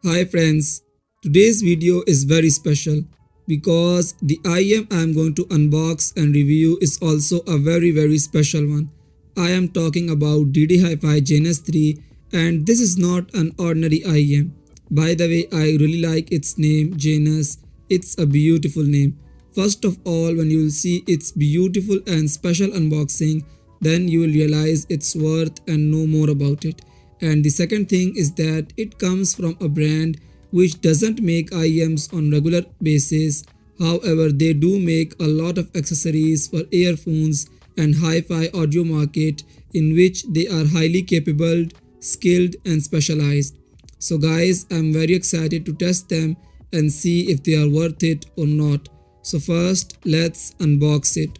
Hi friends, today's video is very special because the IM I am going to unbox and review is also a very special one. I am talking about DD Hi-Fi Genus 3 and this is not an ordinary IM. By the way, I really like its name Genus. It's a beautiful name. First of all, when you will see its beautiful and special unboxing, then you will realize its worth and know more about it. And the second thing is that it comes from a brand which doesn't make IEMs on regular basis. However, they do make a lot of accessories for earphones and hi-fi audio market in which they are highly capable, skilled and specialized. So guys, I'm very excited to test them and see if they are worth it or not. So first, let's unbox it.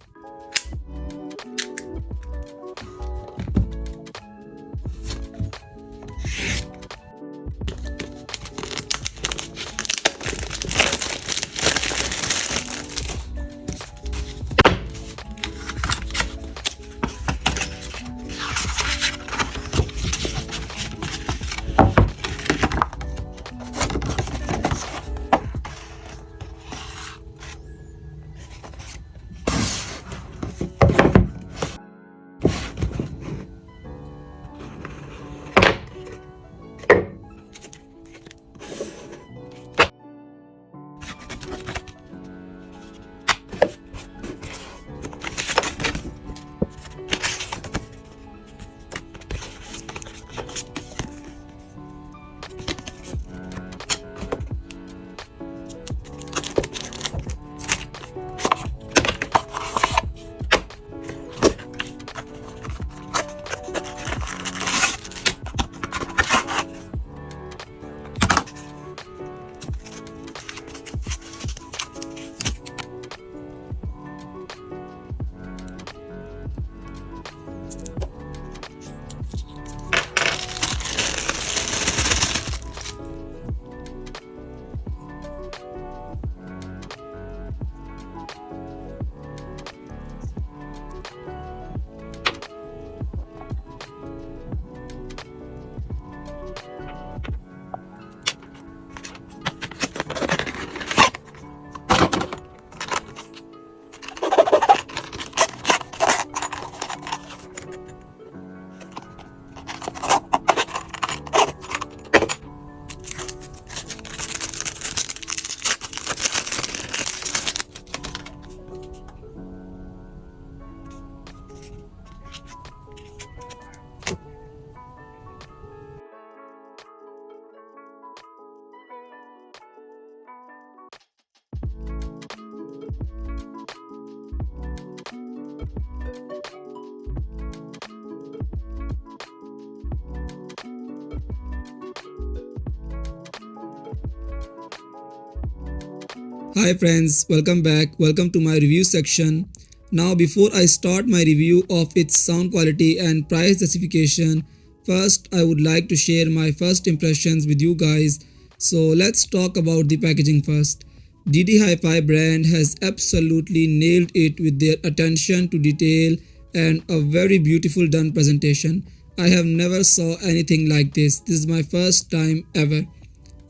Hi friends, welcome back. Welcome to my review section. Now before I start my review of its sound quality and price justification, first I would like to share my first impressions with you guys. So let's talk about the packaging first. DD Hi-Fi brand has absolutely nailed it with their attention to detail and a very beautiful done presentation. I have never saw anything like this. This is my first time ever.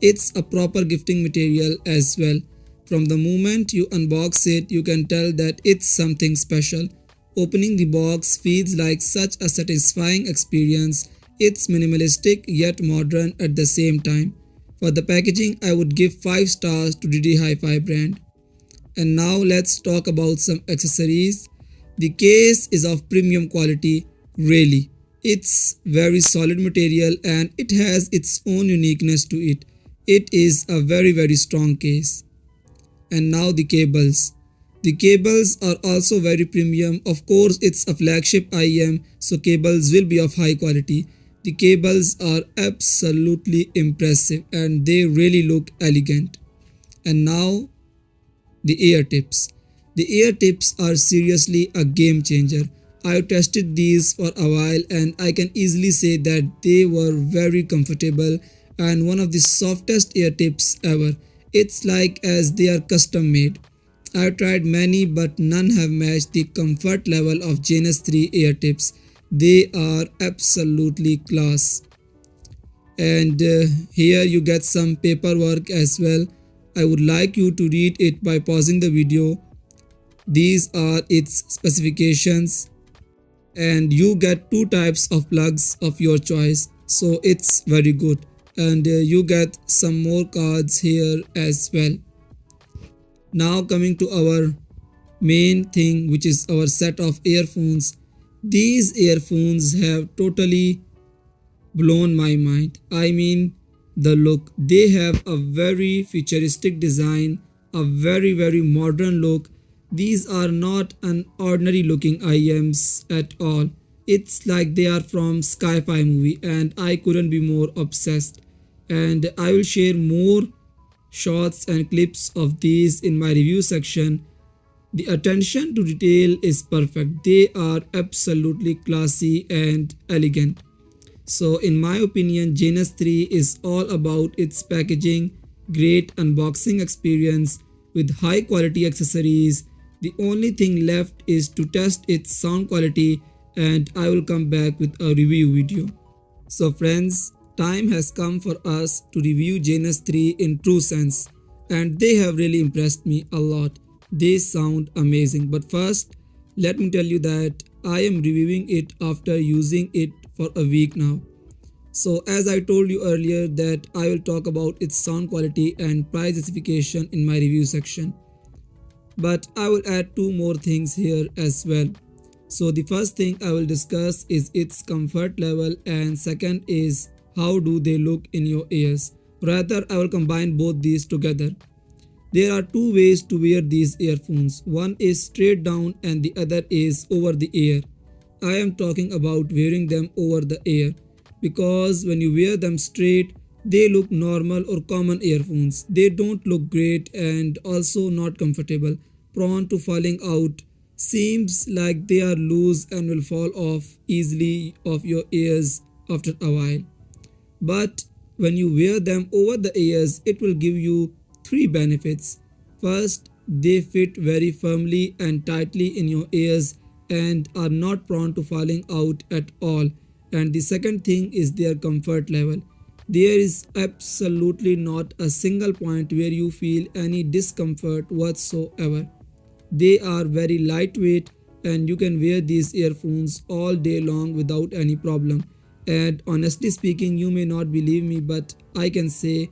It's a proper gifting material as well. From the moment you unbox it, you can tell that it's something special. Opening the box feels like such a satisfying experience. It's minimalistic yet modern at the same time. For the packaging, I would give 5 stars to DD Hi-Fi brand. And now let's talk about some accessories. The case is of premium quality, really. It's very solid material and it has its own uniqueness to it. It is a very strong case. And now the cables. The cables are also very premium. Of course, it's a flagship IEM, so cables will be of high quality. The cables are absolutely impressive and they really look elegant. And now the ear tips. The ear tips are seriously a game changer. I've tested these for a while and I can easily say that they were very comfortable and one of the softest ear tips ever. It's like as they are custom made. I've tried many but none have matched the comfort level of Genus 3 ear tips. They are absolutely class. And here you get some paperwork as well. I would like you to read it by pausing the video. These are its specifications, and you get two types of plugs of your choice, so it's very good. And you get some more cards here as well. Now coming to our main thing, which is our set of earphones. These earphones have totally blown my mind. I mean, the look. They have a very futuristic design, a very modern look. These are not an ordinary looking IEMs at all. It's like they are from sci-fi movie, and I couldn't be more obsessed. And I will share more shots and clips of these in my review section. The attention to detail is perfect. They are absolutely classy and elegant. So in my opinion, Janus 3 is all about its packaging, great unboxing experience with high quality accessories. The only thing left is to test its sound quality, and I will come back with a review video. So friends, time has come for us to review Janus 3 in true sense, and they have really impressed me a lot. They sound amazing, but first let me tell you that I am reviewing it after using it for a week now. So as I told you earlier that I will talk about its sound quality and price justification in my review section. But I will add two more things here as well. So the first thing I will discuss is its comfort level, and second is how do they look in your ears. Rather, I will combine both these together. There are two ways to wear these earphones. One is straight down and the other is over the ear. I am talking about wearing them over the ear, because when you wear them straight, they look normal or common earphones. They don't look great and also not comfortable, prone to falling out. Seems like they are loose and will fall off easily off your ears after a while. But when you wear them over the ears, it will give you three benefits. First, they fit very firmly and tightly in your ears and are not prone to falling out at all. And the second thing is their comfort level. There is absolutely not a single point where you feel any discomfort whatsoever. They are very lightweight and you can wear these earphones all day long without any problem. And honestly speaking, you may not believe me, but I can say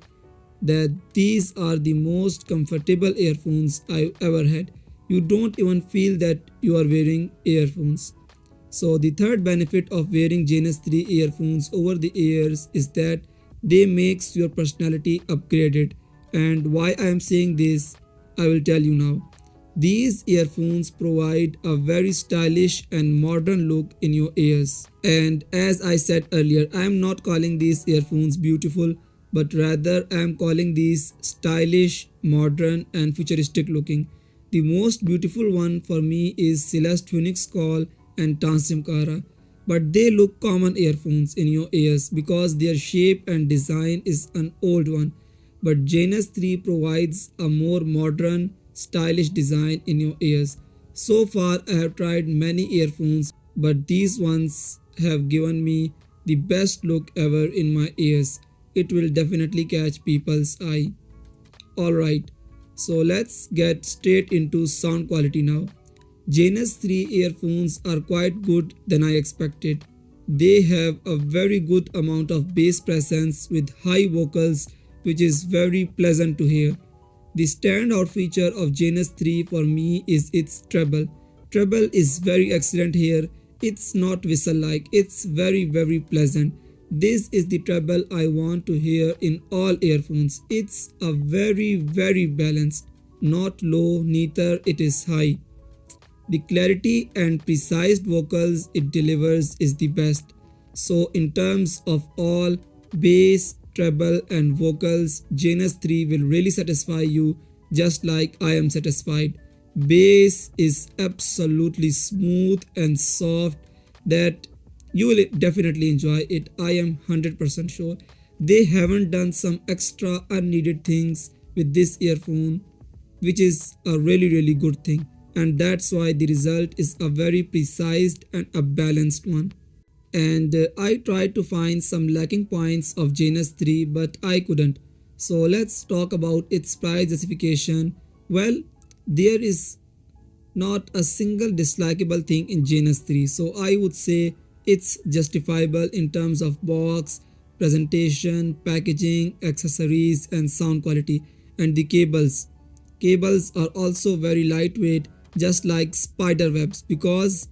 that these are the most comfortable earphones I've ever had. You don't even feel that you are wearing earphones. So the third benefit of wearing Janus 3 earphones over the ears is that they makes your personality upgraded. And why I am saying this, I will tell you now. These earphones provide a very stylish and modern look in your ears. And as I said earlier, I am not calling these earphones beautiful, but rather I am calling these stylish, modern and futuristic looking. The most beautiful one for me is Celeste Phoenix Call and Tansim Kara, but they look common earphones in your ears because their shape and design is an old one. But Janus 3 provides a more modern, stylish design in your ears. So far I have tried many earphones, but these ones have given me the best look ever in my ears. It will definitely catch people's eye. Alright, so let's get straight into sound quality now. Janus 3 earphones are quite good than I expected. They have a very good amount of bass presence with high vocals, which is very pleasant to hear. The standout feature of Janus 3 for me is its treble. Treble is very excellent here. It's not whistle like, it's very pleasant. This is the treble I want to hear in all earphones. It's a very balanced, not low, neither it is high. The clarity and precise vocals it delivers is the best. So in terms of all bass, treble and vocals, Janus 3 will really satisfy you just like I am satisfied. Bass is absolutely smooth and soft that you will definitely enjoy it. I am 100% sure. They haven't done some extra unneeded things with this earphone, which is a really good thing. And that's why the result is a very precise and a balanced one. and I tried to find some lacking points of Janus 3 but I couldn't. So let's talk about its price justification. Well, there is not a single dislikable thing in Janus 3, so I would say it's justifiable in terms of box, presentation, packaging, accessories, and sound quality. And the cables. Cables are also very lightweight, just like spider webs, because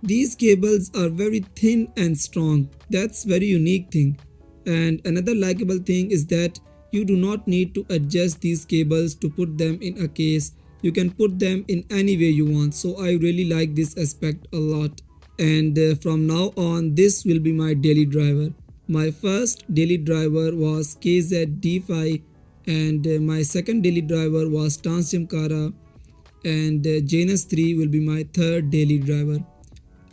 these cables are very thin and strong. That's very unique thing. And another likable thing is that you do not need to adjust these cables to put them in a case. You can put them in any way you want. So I really like this aspect a lot. And from now on, this will be my daily driver. My first daily driver was KZ-D5, and my second daily driver was Transgem Kara, and Janus 3 will be my third daily driver.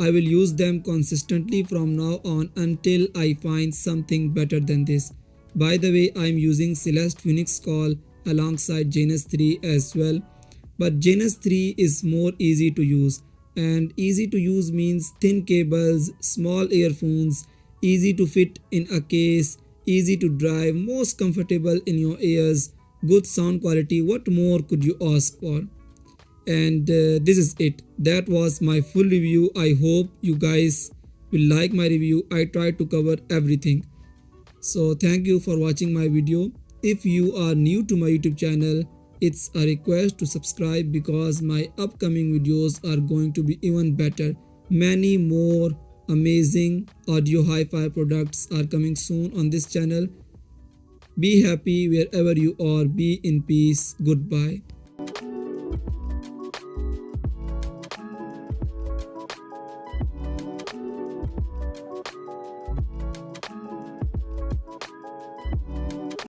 I will use them consistently from now on until I find something better than this. By the way, I am using Celeste Phoenix Call alongside Janus 3 as well. But Janus 3 is more easy to use, and easy to use means thin cables, small earphones, easy to fit in a case, easy to drive, most comfortable in your ears, good sound quality. What more could you ask for? And this is it. That was my full review. I hope you guys will like my review. I tried to cover everything. So thank you for watching my video. If you are new to my YouTube channel, it's a request to subscribe because my upcoming videos are going to be even better. Many more amazing audio hi-fi products are coming soon on this channel. Be happy wherever you are. Be in peace. Goodbye.